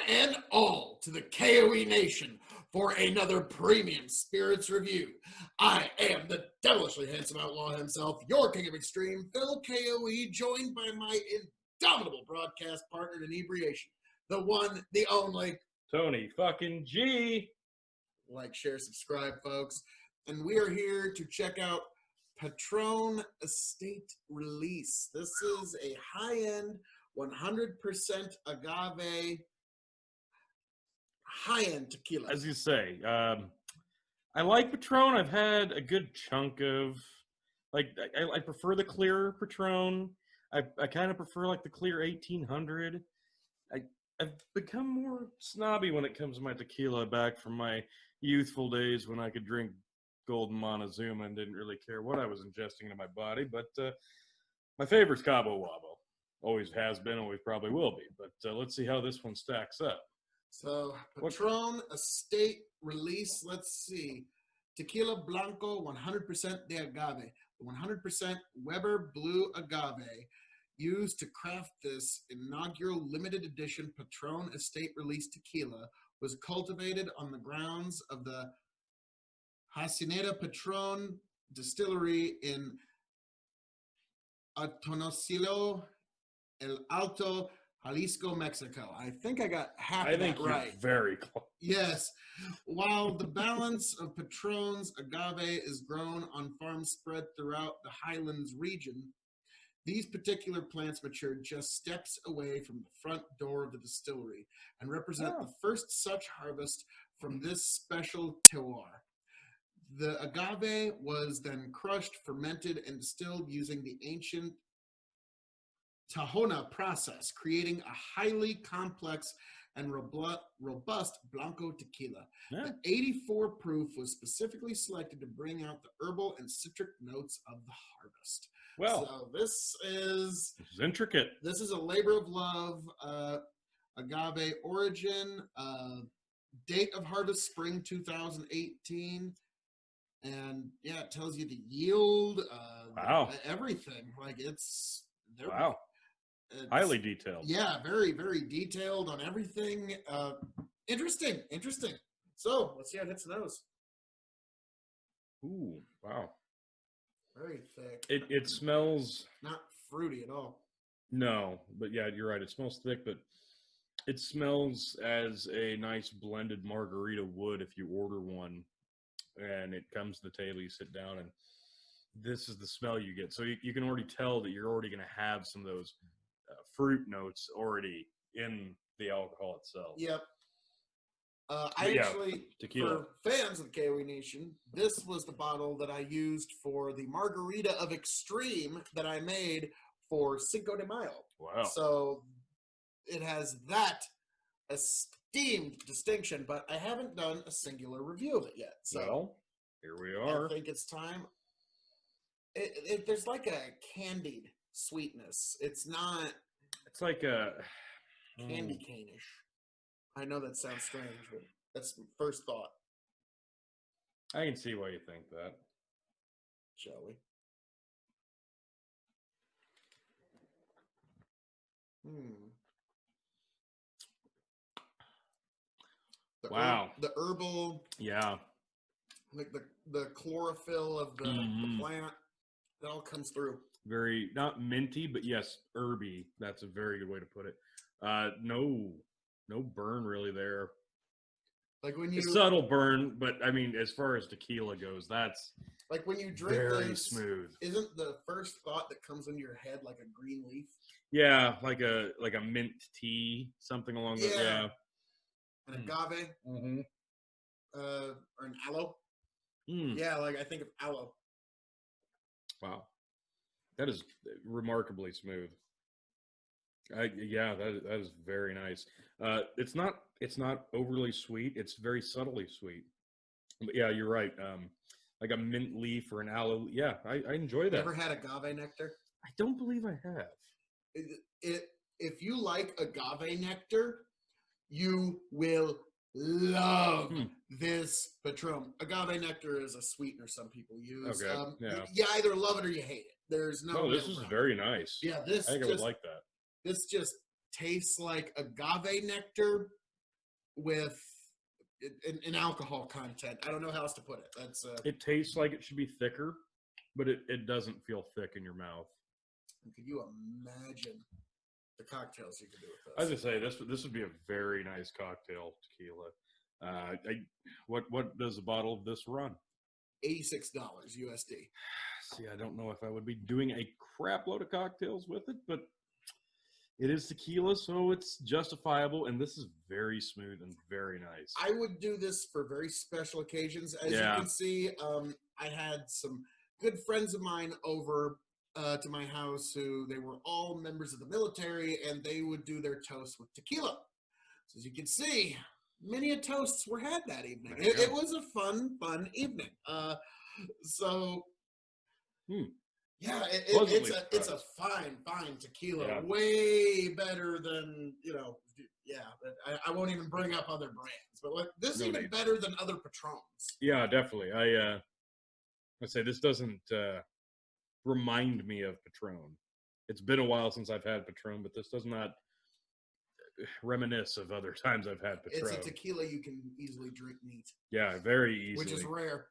and all to the K.O.E Nation for another premium spirits review. I am the devilishly handsome outlaw himself, your king of extreme, Phil K.O.E, joined by my indomitable broadcast partner in inebriation, the one, the only, Tony fucking G. Like, share, subscribe, folks. And we are here to check out Patron Estate Release. This is a high-end, 100% agave, high-end tequila. As you say, I like Patron. I've had a good chunk of, like, I prefer the clear Patron. I kind of prefer, like, the clear 1800. I've become more snobby when it comes to my tequila back from my youthful days when I could drink Golden Montezuma and didn't really care what I was ingesting into my body. But my favorite's Cabo Wabo. Always has been, always probably will be. But let's see how this one stacks up. So, Patron Estate Release, let's see. Tequila Blanco, 100% de agave. 100% Weber Blue Agave, used to craft this inaugural limited edition Patron Estate Release Tequila, was cultivated on the grounds of the Hacienda Patron Distillery in Atonosillo, El Alto, Jalisco, Mexico. I think I got half of that right. I think you're very close. Yes. While the balance of Patron's agave is grown on farms spread throughout the Highlands region, these particular plants matured just steps away from the front door of the distillery and represent the first such harvest from this special terroir. The agave was then crushed, fermented, and distilled using the ancient Tahona process, creating a highly complex and robust Blanco tequila. Yeah. The 84 proof was specifically selected to bring out the herbal and citric notes of the harvest. Well, so this is intricate. This is a labor of love, agave origin, date of harvest spring 2018, and yeah, it tells you the yield, everything. Like it's highly detailed. Yeah, very, very detailed on everything. Interesting. So let's see how it hits the nose. Ooh, wow. Very thick. It smells not fruity at all. No, but yeah, you're right. It smells thick, but it smells as a nice blended margarita would if you order one, and it comes to the table, you sit down, and this is the smell you get. So you can already tell that you're already going to have some of those fruit notes already in the alcohol itself. Yep. Actually, tequila. For fans of the K.O.E Nation, this was the bottle that I used for the margarita of extreme that I made for Cinco de Mayo. Wow. So it has that esteemed distinction, but I haven't done a singular review of it yet. So well, here we are. I think it's time. There's like a candied sweetness. It's not. It's like a candy cane-ish. I know that sounds strange, but that's my first thought. I can see why you think that. Shall we? Wow. The herbal. Yeah. Like the chlorophyll of the plant. That all comes through. Very, not minty, but yes, herby. That's a very good way to put it. No burn really there. Like when you subtle burn, but I mean, as far as tequila goes, that's like when you drink very this, smooth. Isn't the first thought that comes into your head like a green leaf? Yeah, like a mint tea, something along those. Yeah. An agave. Or an aloe. Yeah, like I think of aloe. Wow, that is remarkably smooth. Yeah, that is very nice. It's not overly sweet. It's very subtly sweet. But yeah, you're right. Like a mint leaf or an aloe. Yeah, I enjoy that. You ever had agave nectar? I don't believe I have. If you like agave nectar, you will love this Patron. Agave nectar is a sweetener some people use. Okay. You either love it or you hate it. There's no. Oh, this is very nice. Yeah, I think I would like that. This just tastes like agave nectar with an alcohol content. I don't know how else to put it. That's It tastes like it should be thicker, but it doesn't feel thick in your mouth. Could you imagine the cocktails you could do with I was this? gonna say this would be a very nice cocktail tequila. What does a bottle of this run? $86 USD. See, I don't know if I would be doing a crap load of cocktails with it, but it is tequila, so it's justifiable. And this is very smooth and very nice. I would do this for very special occasions. As you can see, I had some good friends of mine over to my house who they were all members of the military, and they would do their toast with tequila. So as you can see, many toasts were had that evening. It was a fun evening. Yeah, it's a fine tequila. Yeah. Way better than, I won't even bring up other brands, but this is even better than other Patrons. Yeah, definitely. I'd say this doesn't remind me of Patron. It's been a while since I've had Patron, but this does not reminisce of other times I've had Patron. It's a tequila you can easily drink neat. Yeah, very easily. Which is rare.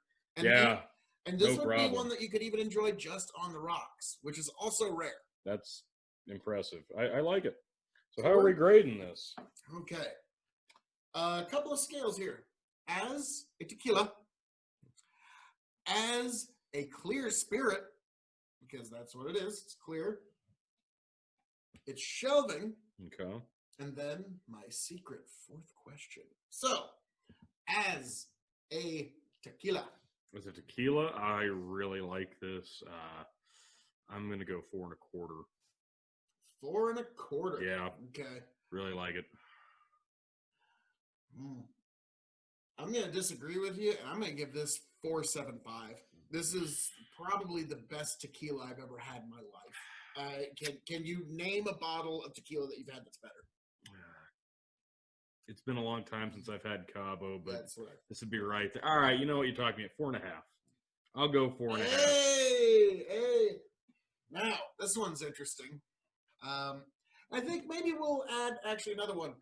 And this would be one that you could even enjoy just on the rocks, which is also rare. That's impressive. I like it. So how are we grading this? Okay. A couple of scales here. As a tequila, as a clear spirit, because that's what it is. It's clear. It's shelving. Okay. And then my secret fourth question. So, as a tequila. As a tequila, I really like this. I'm going to go 4 1/4. 4 1/4. Yeah. Okay. Really like it. I'm going to disagree with you, and I'm going to give this 4.75. This is probably the best tequila I've ever had in my life. Can you name a bottle of tequila that you've had that's better? It's been a long time since I've had Cabo, but this would be right there. All right, you know what you're talking about. 4.5. I'll go 4.5. Hey! Now, this one's interesting. I think maybe we'll add actually another one.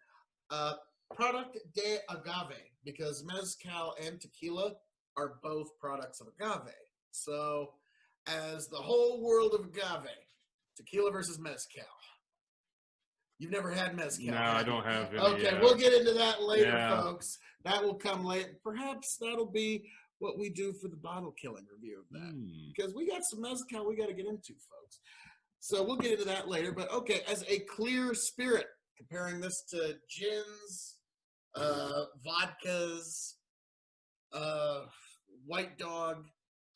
Product de agave, because mezcal and tequila are both products of agave. So, as the whole world of agave, tequila versus mezcal. You've never had mezcal? No, I don't have any. Okay, we'll get into that later, folks. That will come later. Perhaps that'll be what we do for the bottle killing review of that. Because we got some mezcal we got to get into, folks. So we'll get into that later. But okay, as a clear spirit, comparing this to gins, vodkas, White Dog.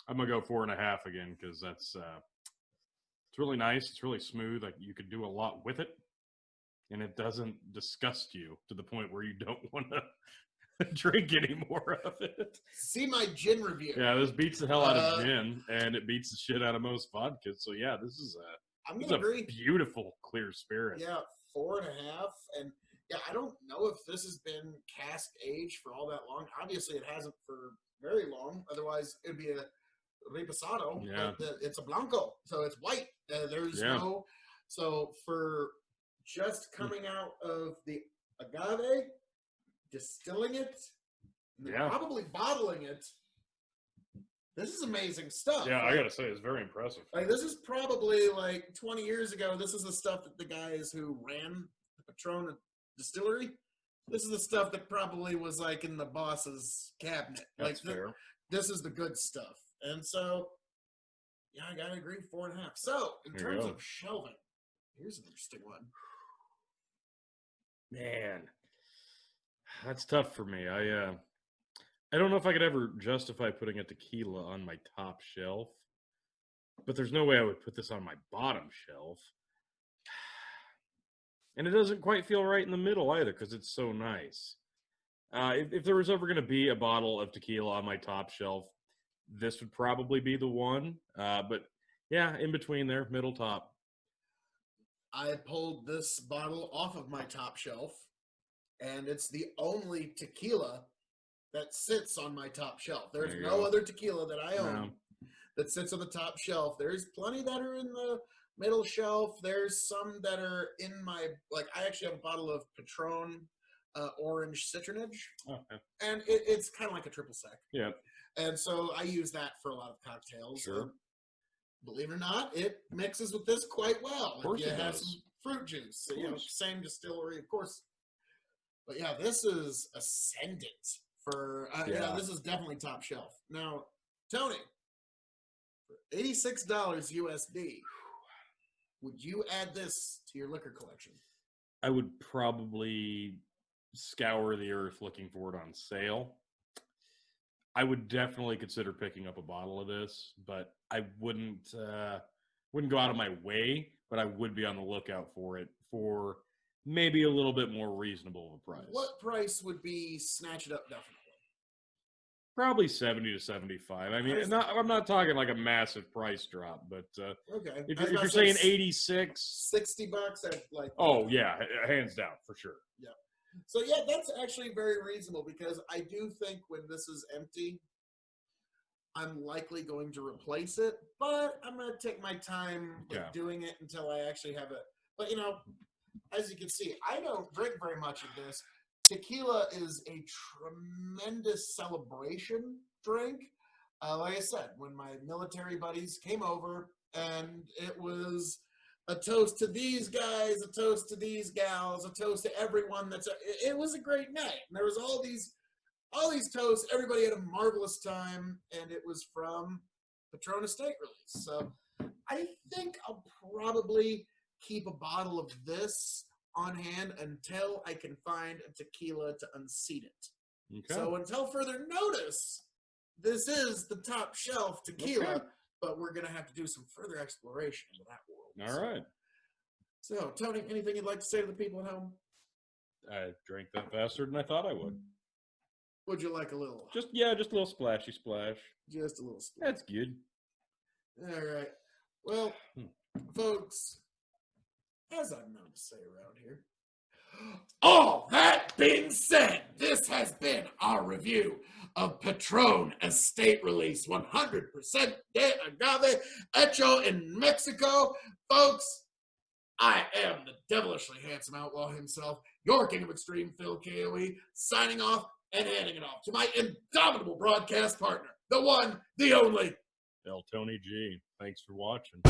I'm going to go 4.5 again because that's it's really nice. It's really smooth. Like you could do a lot with it. And it doesn't disgust you to the point where you don't want to drink any more of it. See my gin review. Yeah, this beats the hell out of gin, and it beats the shit out of most vodkas. So yeah, this is a beautiful clear spirit. Yeah, 4.5, and yeah, I don't know if this has been cask aged for all that long. Obviously, it hasn't for very long. Otherwise, it'd be a reposado. Yeah, it's a blanco, so it's white. So for just coming out of the agave, distilling it, and probably bottling it. This is amazing stuff. Yeah, I gotta say, it's very impressive. Like this is probably like 20 years ago. This is the stuff that the guys who ran the Patron distillery. This is the stuff that probably was like in the boss's cabinet. That's fair. This is the good stuff. And so, yeah, I gotta agree, 4.5. So in terms of shelving, here's an interesting one. Man, that's tough for me. I don't know if I could ever justify putting a tequila on my top shelf, but there's no way I would put this on my bottom shelf. And it doesn't quite feel right in the middle either because it's so nice. If there was ever going to be a bottle of tequila on my top shelf, this would probably be the one. But yeah, in between there, middle top. I pulled this bottle off of my top shelf, and it's the only tequila that sits on my top shelf. There's no other tequila that I own that sits on the top shelf. There's plenty that are in the middle shelf. There's some that are in my, I actually have a bottle of Patron orange citronage, Okay. and it's kind of like a triple sec. Yeah. And so I use that for a lot of cocktails. Sure. Believe it or not, it mixes with this quite well. Of course if you it have does. some fruit juice, Of you know, course. same distillery, of course. But yeah, this is ascendant for. You know, Yeah. this is definitely top shelf. Now, Tony, for $86 USD, would you add this to your liquor collection? I would probably scour the earth looking for it on sale. I would definitely consider picking up a bottle of this, but I wouldn't go out of my way, but I would be on the lookout for it for maybe a little bit more reasonable of a price. What price would be snatch it up? Definitely. Probably 70 to 75. I mean, I'm not talking like a massive price drop, but Okay. if you're saying 86, $60, I'd like. Oh yeah, hands down for sure. Yeah. So yeah, that's actually very reasonable because I do think when this is empty, I'm likely going to replace it, but I'm going to take my time doing it until I actually have it. But you know, as you can see, I don't drink very much of this. Tequila is a tremendous celebration drink. Like I said, when my military buddies came over, and it was a toast to these guys, a toast to these gals, a toast to everyone. It was a great night. And there was all these toasts. Everybody had a marvelous time, and it was from Patron Estate Release. So I think I'll probably keep a bottle of this on hand until I can find a tequila to unseat it. Okay. So until further notice, this is the top shelf tequila, but we're going to have to do some further exploration into that world. All right. So, Tony, anything you'd like to say to the people at home? I drank that faster than I thought I would. Would you like a little? Just a little splashy splash. Just a little splash. That's good. All right. Well, folks, as I'm known to say around here, all that being said, this has been our review of Patron Estate Release 100% de Agave Hecho in Mexico. Folks, I am the devilishly handsome outlaw himself, your king of extreme, Phil K.O.E., signing off and handing it off to my indomitable broadcast partner, the one, the only, El Tony G. Thanks for watching.